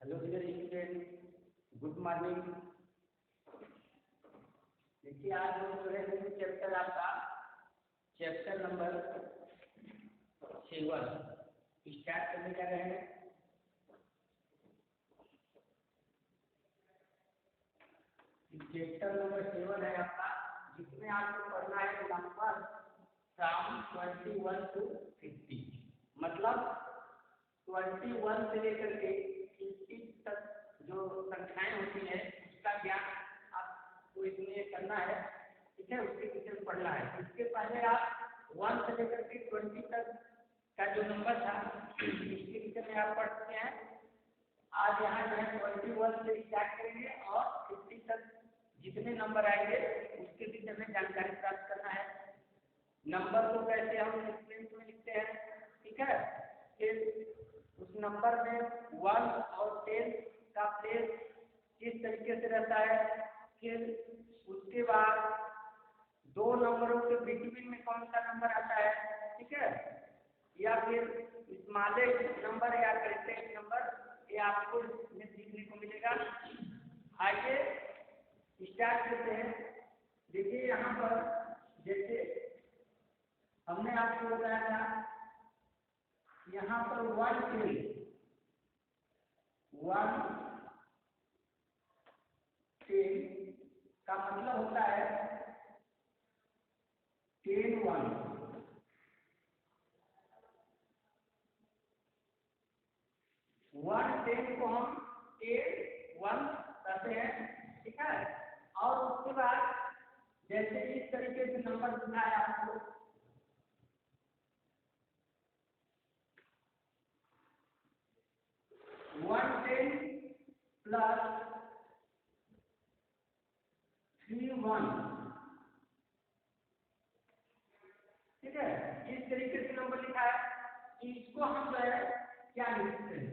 Hello dear student, good morning. देखिए आज हम जो है चैप्टर आपका चैप्टर नंबर 7 स्टार्ट करने जा रहे हैं। चैप्टर नंबर 7 है आपका, जिसमें आपको पढ़ना है नंबर फ्रॉम 21 to 50, मतलब 21 से लेकर के 50 तक जो संख्याएं होती हैं उसका ज्ञान आपको इसमें करना है। ठीक है, उसके पीछे में पढ़ना है। इसके पहले आप 1 से लेकर के 20 तक का जो नंबर था इसके पीछे में आप पढ़ सकते हैं। आज यहाँ जो है 21 से स्टार्ट करेंगे और 50 तक जितने नंबर आएंगे उसके पीछे में जानकारी प्राप्त करना है। नंबर को कैसे हम सीक्वेंस में लिखते हैं, ठीक है। फिर उस नंबर में 1 और 10 का प्लेस किस तरीके से रहता है, फिर उसके बाद दो नंबरों के बिटवीन में कौन सा नंबर आता है, ठीक है, या फिर स्मॉलेस्ट नंबर या ग्रेटेस्ट नंबर, ये आपको इसमें सीखने को मिलेगा। आइए स्टार्ट करते हैं। देखिए यहाँ पर जैसे हमने आपको बताया था, यहाँ पर 1 का मतलब होता है 10 1। 1 10 को हम 10 1 कहते हैं, ठीक है। और उसके बाद जैसे इस तरीके से नंबर दिखाया आपको, 110 प्लस 3 1, ठीक है। इस तरीके से नंबर लिखा है। इसको हम जो है क्या लिखते हैं,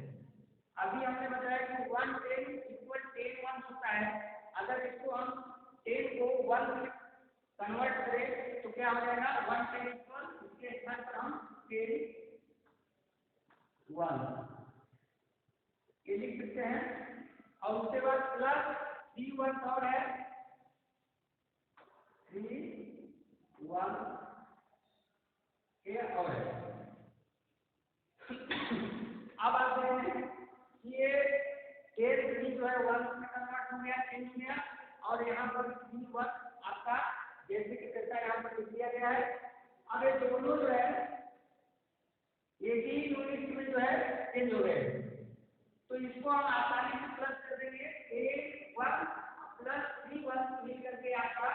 अभी हमने बताया कि 110 इक्वल 10 1 होता है। अगर इसको हम 10 को 1 में कन्वर्ट करें तो क्या हो जाएगा, 110 इक्वल, इसके स्थान पर हम 10 1 ये लिख सकते हैं। और उसके बाद प्लस 3 1 और है 3 1 के और है। अब आप देखें कि ये 10 3 जो है 1 में कन्वर्ट हो गया, 10 हो गया, और यहाँ पर 3 1 आपका जैसे कि कैसा यहाँ पर लिख दिया गया है। अब ये दोनों जो है एक ही यूनिट में जो है चेंज हो गए, तो इसको हम आसानी से प्लस कर देंगे। 8 1 प्लस 3 1 मिल करके आपका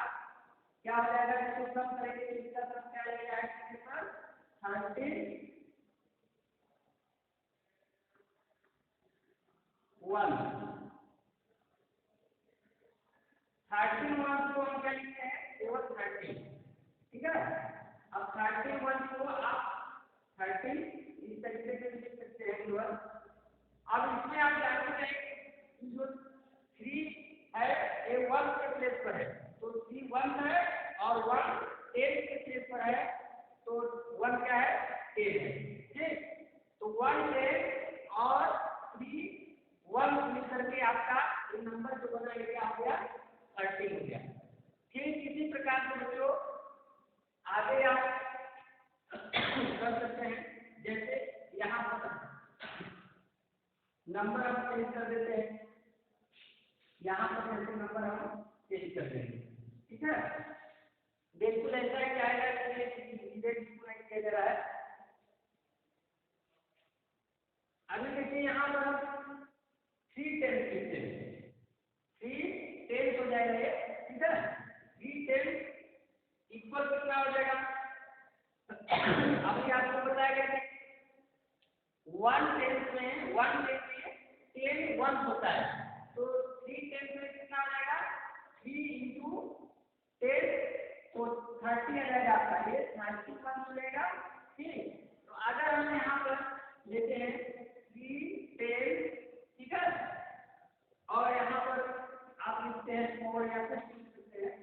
क्या हो जाएगा, इसको कम करेंगे तो इसका सब क्या लगेगा, 13 1 13 1 को हम क्या लिखते हैं, केवल 13, ठीक है। अब 13 1 को आप 13 इस तरीके से लिख सकते हैं केवल। अब इसमें आप जानते हैं कि जो 3 है ये 1 के प्लेस पर है, तो 3 1 है और 1 10 के प्लेस पर है, तो 1 क्या है, 10 है, ठीक। तो 1 10 और 3 1 मिलकर के आपका ये नंबर जो बना ये क्या हो गया, 13 हो गया। फिर किसी प्रकार से बच्चों आगे आप कर सकते हैं। जैसे यहाँ पर नंबर हम चेंज कर देते हैं, यहाँ पर जैसे नंबर हम चेंज कर देंगे, ठीक है। बिल्कुल ऐसा ही आएगा, इसको नहीं किया जा रहा है। अभी देखिए यहाँ पर हम 3 10 लिखते हैं, 3 10 हो जाएगा, ठीक है। 3 10 इक्वल कितना हो जाएगा, अभी आपको बताया गया 1 10 में 10 1 होता है, तो 3 10 में कितना हो जाएगा, 3 into 10, तो 30 आ जाएगा आपका, ये 31 हो जाएगा, ठीक। तो अगर हम यहाँ पर लेते हैं 3 10, ठीक है, और यहाँ पर आप लिखते हैं 4 या कुछ लिख सकते हैं,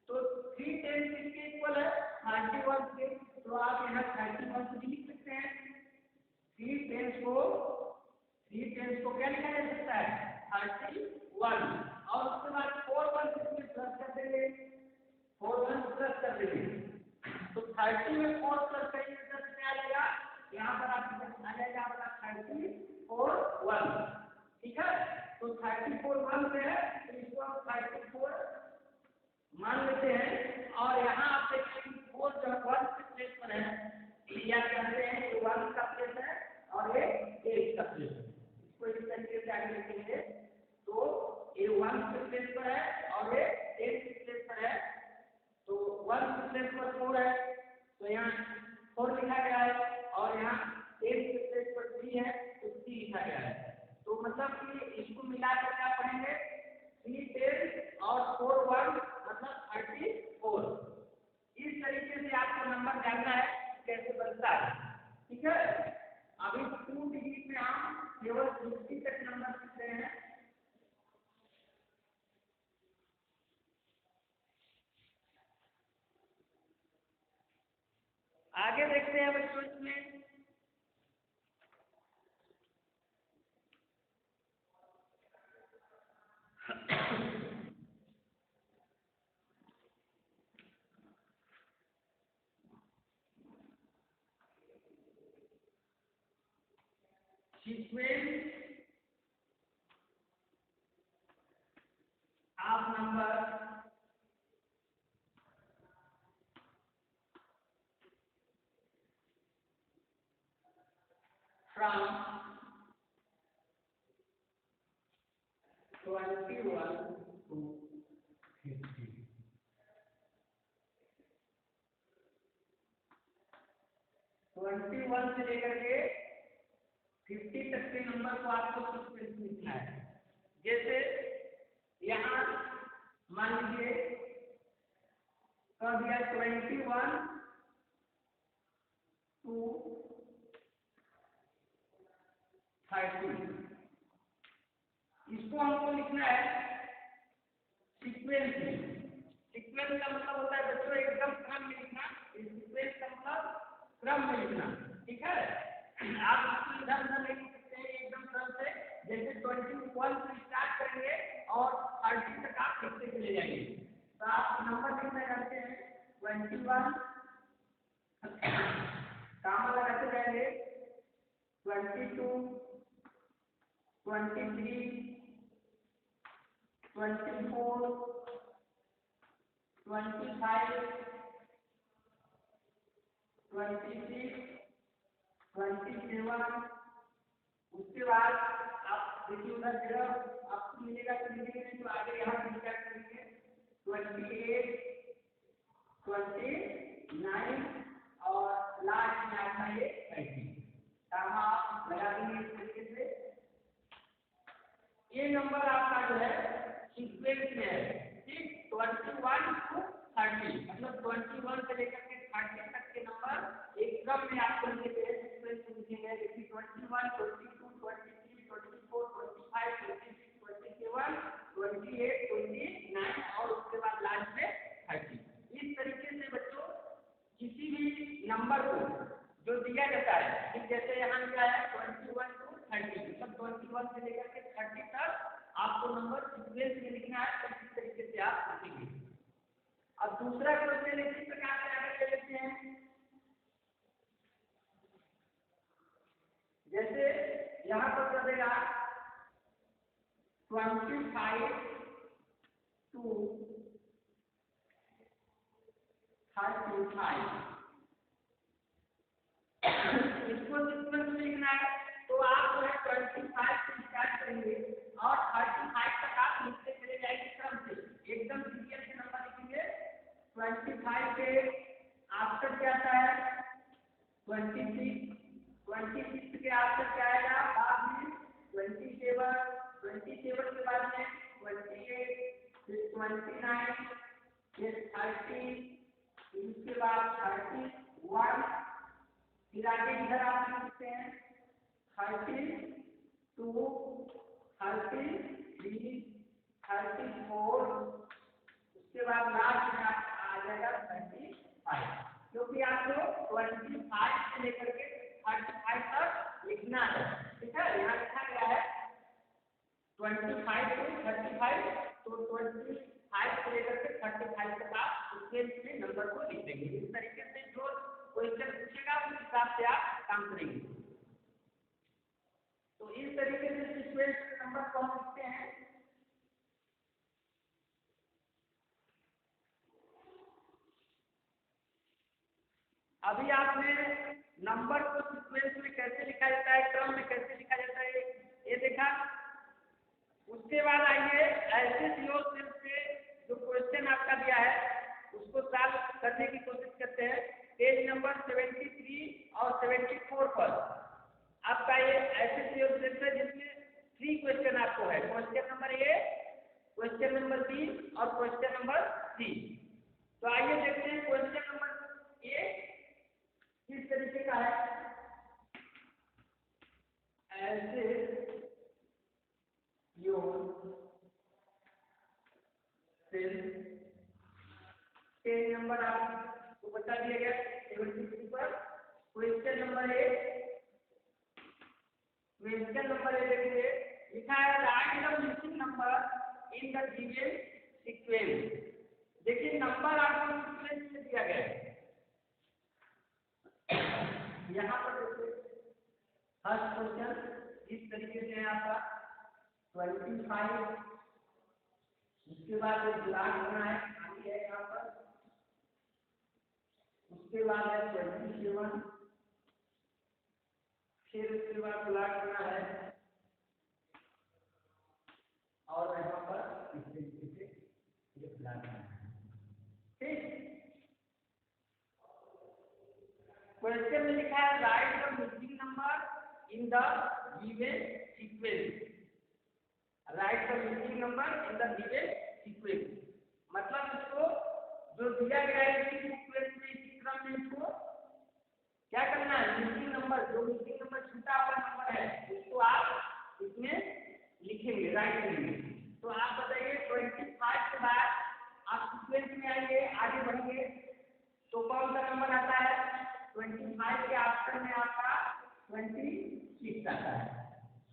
तो 3 10 किसके इक्वल है, 31 के, तो आप यहाँ 31 भी लिख सकते हैं। 3 10 को 3 को क्या लिखा जा सकता है 31 और उसके बाद 4 1 इसमें प्लस कर देंगे 4 1 प्लस कर देंगे तो 30 में 4 प्लस करेंगे तो 10 में आ जाएगा यहाँ पर आपके आ जाएगा आपका 34 1 ठीक है तो 34 1 से है तो इसको हम 34 मान लेते हैं और यहाँ आप देखिए 4 जो 1 के प्लेस पर है या कहते हैं कि 1 का प्लेस है और ये 8 का प्लेस है इसको इस तरीके से आगे लिखेंगे तो ये 1 के प्लेस पर है और ये 8 के प्लेस पर है तो 1 के प्लेस पर 4 है तो यहाँ 4 लिखा गया है और यहाँ 8 के प्लेस पर 3 है तो 3 लिखा गया है तो मतलब कि इसको मिलाकर क्या पढ़ेंगे 3 10 और 4 1 मतलब 34 इस तरीके से आपको नंबर जानना है कैसे बनता है ठीक है अभी 2 डिजिट में हम केवल 50 तक नंबर सीखते हैं आगे देखते हैं बच्चों इसमें sequence of number from 21 to 50 21 से लेकर के 50 तक के नंबर को आपको सीक्वेंस लिखना है जैसे यहाँ मान लीजिए कह दिया 21 to 30 इसको हमको लिखना है सीक्वेंस में सीक्वेंस का मतलब होता है बच्चों एकदम क्रम में लिखना सीक्वेंस का मतलब क्रम में लिखना ठीक है आप इसको इधर उधर नहीं लिख सकते हैं एकदम क्रम से जैसे 21 से स्टार्ट करेंगे और 30 तक आप लिखते चले जाएंगे तो आप नंबर लिखना जानते हैं 21 कामा लगाते जाएंगे 22 23 24 25 26 27 उसके बाद आप देखिए उधर जगह आपको मिलेगा तो मिलेगा नहीं तो आगे यहाँ क्या करेंगे 28 29 और लास्ट में आपका ये 30 कामा आप लगा देंगे इस तरीके से ये नंबर आपका जो है सीक्वेंस में है ठीक 21 to 30 मतलब 21 से लेकर के 30 तक के नंबर एक क्रम में आपको लिखे हैं सीक्वेंस में लिखेंगे जैसे 21 22 23 24 25 26 27 28 29 और उसके बाद लास्ट में 30 इस तरीके से बच्चों किसी भी नंबर को जो दिया जाता है ठीक जैसे यहाँ क्या है 21 to 30 मतलब 21 से लेकर के 30 तक आपको नंबर सीक्वेंस में लिखना है तो इस तरीके से आप लिखेंगे अब दूसरा क्वेश्चन इसी प्रकार से आगे ले लेते हैं जैसे यहाँ पर कर देगा 25 to 35 इसको सीक्वेंस में लिखना है तो आप जो है 25 से स्टार्ट करेंगे और 35 तक आप लिखते चले जाएंगे क्रम से एकदम सीरियल से नंबर लिखेंगे 25 के आफ्टर क्या आता है 26 के आफ्टर क्या आएगा बाद में 27 के बाद में 28 फिर 29 फिर 30 इसके बाद 31 फिर आगे इधर आप लिख सकते हैं 32 33 34 उसके बाद लास्ट में आ जाएगा 35 क्योंकि आपको 25 से लेकर के 35 तक लिखना है ठीक है यहाँ लिखा गया 25 to 35, तो 25 से लेकर के 35 तक आप सीक्वेंस में नंबर को लिख देंगे। इस तरीके से जो क्वेश्चन पूछेगा उस हिसाब से आप काम करेंगे। तो इस तरीके से सीक्वेंस में नंबर को हम लिखते हैं। अभी आपने नंबर को सीक्वेंस में कैसे लिखा जाता है, क्रम में कैसे लिखा जाता है, ये देखा। उसके बाद आइए ऐसे सीओ सेल से जो क्वेश्चन आपका दिया है उसको सॉल्व करने की कोशिश करते हैं। पेज नंबर 73 और 74 पर आपका ये ऐसे सीओ सेल है जिसमें 3 क्वेश्चन आपको है। Question number A, question number B और क्वेश्चन नंबर सी। तो आइए देखते हैं क्वेश्चन नंबर ए किस तरीके का है। ऐसे पेज नंबर आपको बता दिया गया 73 पर। क्वेश्चन नंबर ए, देखिए लिखा है right the missing number in the given sequence. देखिए नंबर आपको सीक्वेंस में दिया गया है। यहाँ पर देखिए फर्स्ट क्वेश्चन इस तरीके से है आपका 25, उसके बाद एक ब्लॉक बना है खाली है यहाँ पर, उसके बाद है 27, फिर उसके बाद ब्लॉक बना है और यहाँ पर इस तरीके से ये ब्लॉक बना है। ठीक, क्वेश्चन में लिखा है right the missing number in the given sequence. Right the missing number in the given sequence मतलब इसको जो दिया गया है इसी सीक्वेंस में, इसी क्रम में इसको क्या करना है, मिसिंग नंबर, जो मिसिंग नंबर छूटा हुआ नंबर है उसको आप इसमें लिखेंगे, राइट करेंगे। तो आप बताइए 25 के बाद आप सीक्वेंस में आएंगे, आगे बढ़ेंगे तो कौन सा नंबर आता है, 25 के आफ्टर में आपका 26 आता है।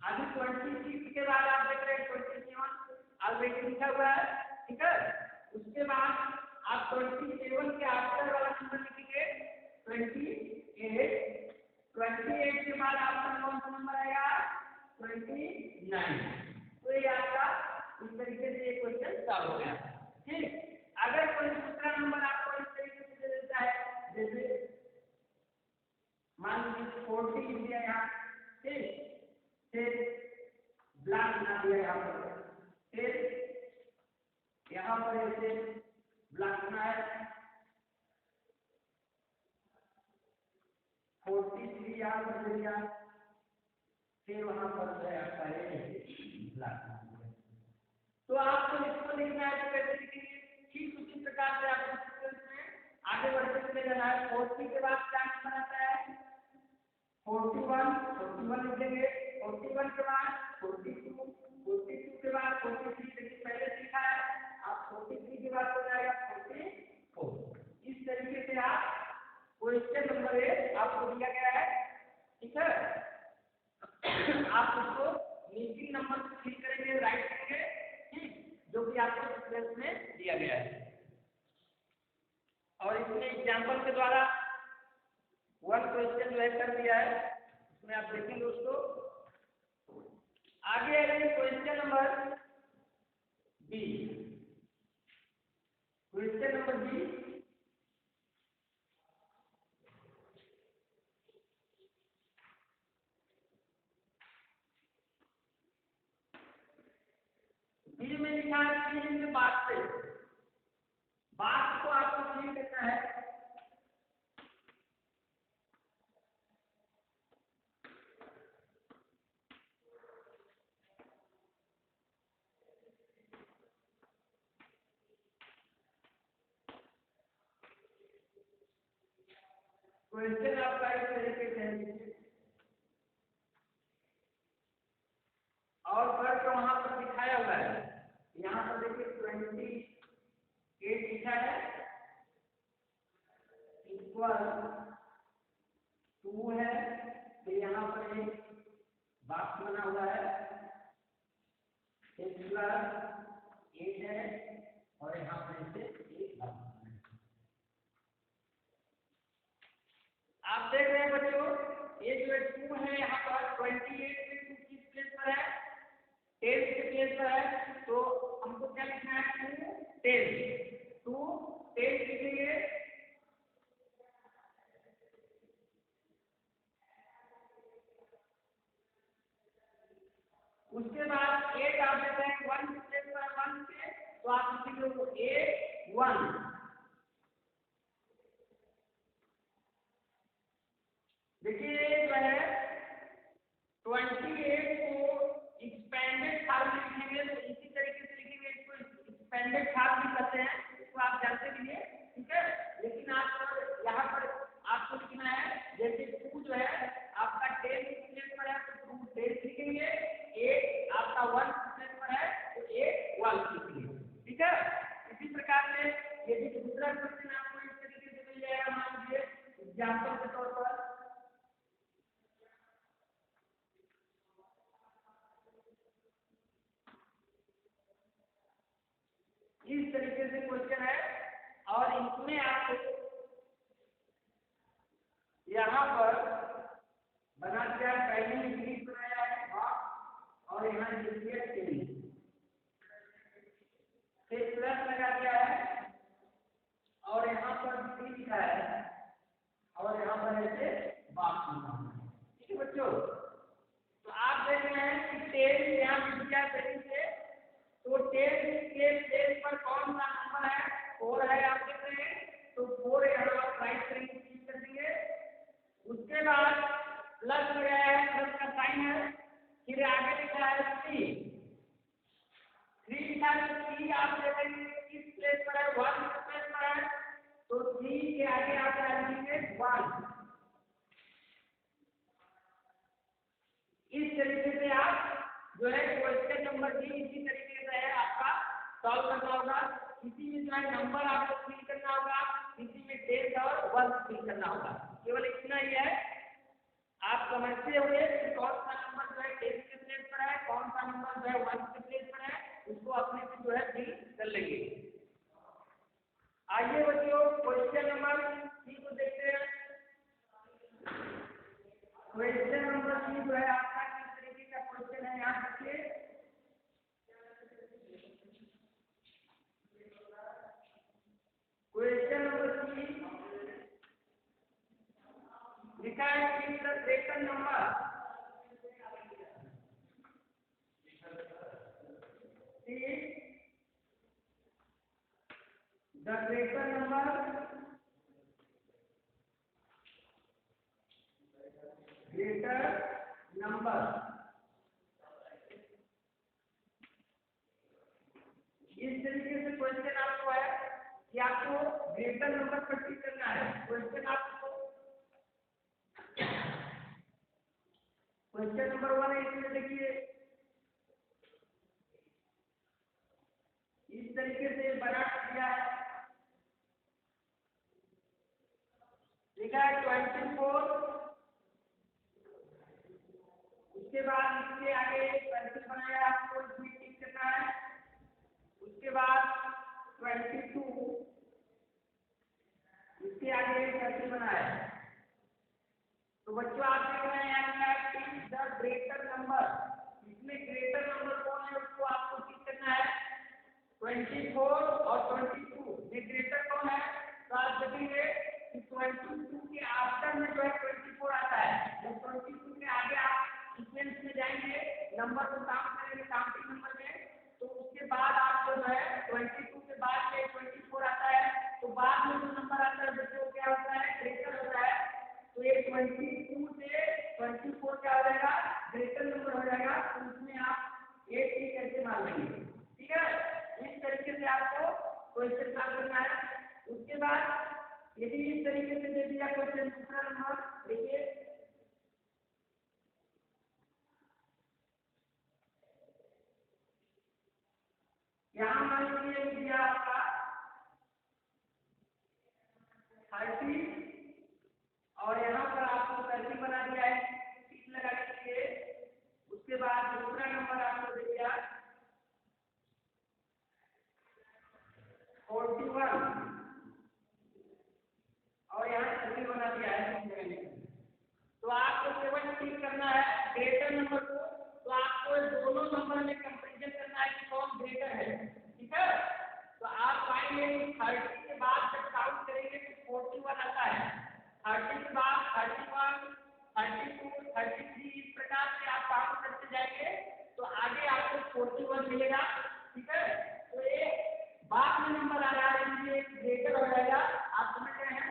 अभी 26 के बाद आप देख रहे हैं 27 ऑलरेडी लिखा हुआ है, ठीक है। उसके बाद आप 27 के आफ्टर वाला नंबर लिखेंगे 28 के बाद आपका कौन सा नंबर आएगा 29। तो ये आपका इस तरीके से ये क्वेश्चन सॉल्व हो गया। ठीक, अगर कोई दूसरा नंबर आपको इस तरीके से दे देता है, जैसे मान लीजिए 40 दिया यहाँ, ठीक, फिर ब्लॉक बना दिया यहाँ पर, फिर यहाँ पर ऐसे ब्लॉक बना है 43 यहाँ पर दे दिया, फिर वहाँ पर जो है आपका ब्लॉक बना दिया। तो आपको इसको लिखना है तो कैसे लिखेंगे, ठीक उसी प्रकार से आपको सीक्वेंस में आगे बढ़ते चले जाना है। 40 के बाद क्या नंबर आता है 41 लिखेंगे, 41 के बाद 42 के बाद 43, लेकिन पहले सीखा है आप 43 के बाद हो जाएगा 44। इस तरीके से आप क्वेश्चन नंबर 1 आपको दिया गया है, ठीक है। आप उसको मिसिंग नंबर से फिल करेंगे, राइट करेंगे, ठीक, जो कि आपको सीक्वेंस में दिया गया है। और इसमें एग्जाम्पल के द्वारा 1 क्वेश्चन जो है कर दिया है, उसमें आप देखेंगे उसको। आगे आएंगे question number B. Question number B में लिखा है फीलिंग के बाद से, बात को आपको फील करना है। क्वेश्चन आपका इस तरीके से है और वर्ग वहां पर दिखाया हुआ है। यहाँ पर देखिए 28 लिखा है इक्वल 2 है, तो यहाँ पर एक बॉक्स बना हुआ है 6 प्लस 8 है और यहाँ पर इसे 1 आप देख रहे हैं बच्चों, ये जो 2 है यहाँ पर 28 से 2 किस प्लेस पर है, 10 के प्लेस पर है, तो हमको क्या लिखना है 2 10 लिखेंगे। उसके बाद 8 आप देते हैं 1 के प्लेस पर 1 के, तो आप लिखेंगे 8 1। देखिए जो है 28 को एक्सपेंडेड फॉर्म में लिखेंगे, तो इसी तरीके से लिखेंगे, इसको एक्सपेंडेड फॉर्म भी कहते हैं, इसको आप जानते भी हैं, ठीक है। लेकिन आप यहाँ पर आपको लिखना है, जैसे 2 जो है आपका 10 प्लेस पर है तो 2 10 लिखेंगे, 8 आपका 1 प्लेस पर है तो 8 1 लिखेंगे, ठीक है। इसी प्रकार से यदि दूसरा क्वेश्चन आपको इस तरीके से मिल जाएगा, मान लीजिए एग्जाम्पल के तौर पर इस तरीके से क्वेश्चन है, और इसमें आपको यहाँ पर बना दिया, पहले ही इंग्लिश बनाया है बॉक्स और यहाँ लिख दिया 3 फिर प्लस लगा दिया है और यहाँ पर 3 लिखा है और यहाँ पर ऐसे बॉक्स लिखा है, ठीक है बच्चों। तो आप देख रहे हैं कि 10 यहाँ लिख दिया पहले से, तो 10 के प्लेस पर कौन सा नंबर है, 4 है, आप देख रहे हैं, तो 4 यहाँ आप राइट करेंगे, क्लिक कर देंगे। उसके बाद प्लस लगाया है, प्लस का साइन है, फिर आगे लिखा है 3 लिखा है, 3 आप देखेंगे किस प्लेस पर है, 1 प्लेस पर है, तो 3 के आगे आप डालेंगे 1। इस तरीके से आप जो है क्वेश्चन नंबर 3 इसी तरीके से है आपका सॉल्व करना होगा। इसी में जो है नंबर आपको फिल करना होगा, इसी में डेट और वर्ष फिल करना होगा, केवल इतना ही है। आप समझते होंगे कि कौन सा नंबर जो है 10 के प्लेस पर है, कौन सा नंबर जो है 1 के प्लेस पर है, उसको अपने से जो है फिल कर लेंगे। आइए बच्चों क्वेश्चन नंबर 3 को देखते हैं। क्वेश्चन नंबर 3 जो है आपका किस तरीके का क्वेश्चन है, यहाँ देखिए। क्वेश्चन नंबर 3 लिखा है कि the greater number greater number इस तरीके से क्वेश्चन आपको है कि आपको ग्रेटर नंबर पर टिक करना है। क्वेश्चन आपको क्वेश्चन नंबर 1 है, इसमें देखिए इस तरीके से बना दिया है, लिखा है 24, उसके बाद इसके आगे सर्कल बनाया, आपको इसमें टिक करना है। उसके बाद 22, इसके आगे सर्कल बनाया है। तो बच्चों आप देख रहे हैं यहाँ द ग्रेटर नंबर, इसमें ग्रेटर नंबर कौन है उसको आपको टिक करना है। 24 और 22 ये ग्रेटर कौन है, तो आप देखेंगे कि 22 के आफ्टर में जो है 24 आता है। जब 22 के आगे आप सीक्वेंस में जाएंगे, नंबर को काउंट करेंगे काउंटिंग नंबर में, तो उसके बाद आप जो है 22 के बाद में 24 आता है, तो बाद में जो नंबर आता है बच्चों क्या होता है, ग्रेटर होता है। तो ये 22 से 24 क्या हो जाएगा, ग्रेटर नंबर हो जाएगा, तो उसमें आप 8 की कैसे मान लेंगे, ठीक है। इस तरीके से आपको क्वेश्चन सॉल्व करना है। उसके बाद यदि इस तरीके से दे दिया क्वेश्चन दूसरा नंबर, देखिए यहाँ मान लीजिए दिया आपका 30 और यहाँ पर आपको 30 बना दिया है, 30 लगा दीजिए। उसके बाद दूसरा नंबर आपको दे दिया करना है ग्रेटर नंबर को, तो आपको दोनों नंबर में कंपैरिजन करना है कि कौन ग्रेटर है, ठीक है। तो आप पाएंगे 30 के बाद जब काउंट करेंगे तो 41 आता है, 30 के बाद 31, 32, 33, इस प्रकार से आप काउंट करते जाएंगे तो आगे आपको 41 मिलेगा, ठीक है। तो ये बाद में नंबर आ रहा है इसलिए ग्रेटर हो जाएगा, आप समझ रहे हैं।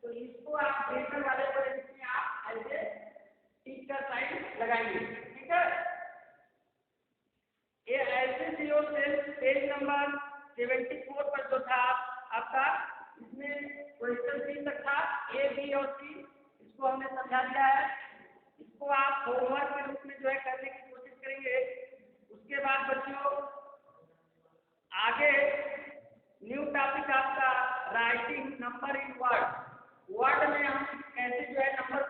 तो इसको आप ग्रेटर वाले पर इसमें आप ऐसे टिक का साइन लगाएंगे, ठीक है। ये ऐसे सीओ पेज नंबर 74 पर जो था आपका, इसमें क्वेश्चन 3 तक था, ए बी और सी, इसको हमने समझा दिया है। इसको आप होमवर्क के रूप में जो है करने की कोशिश करेंगे। उसके बाद बच्चों आगे न्यू टॉपिक आपका writing number in word. Word में हम कैसे जो है नंबर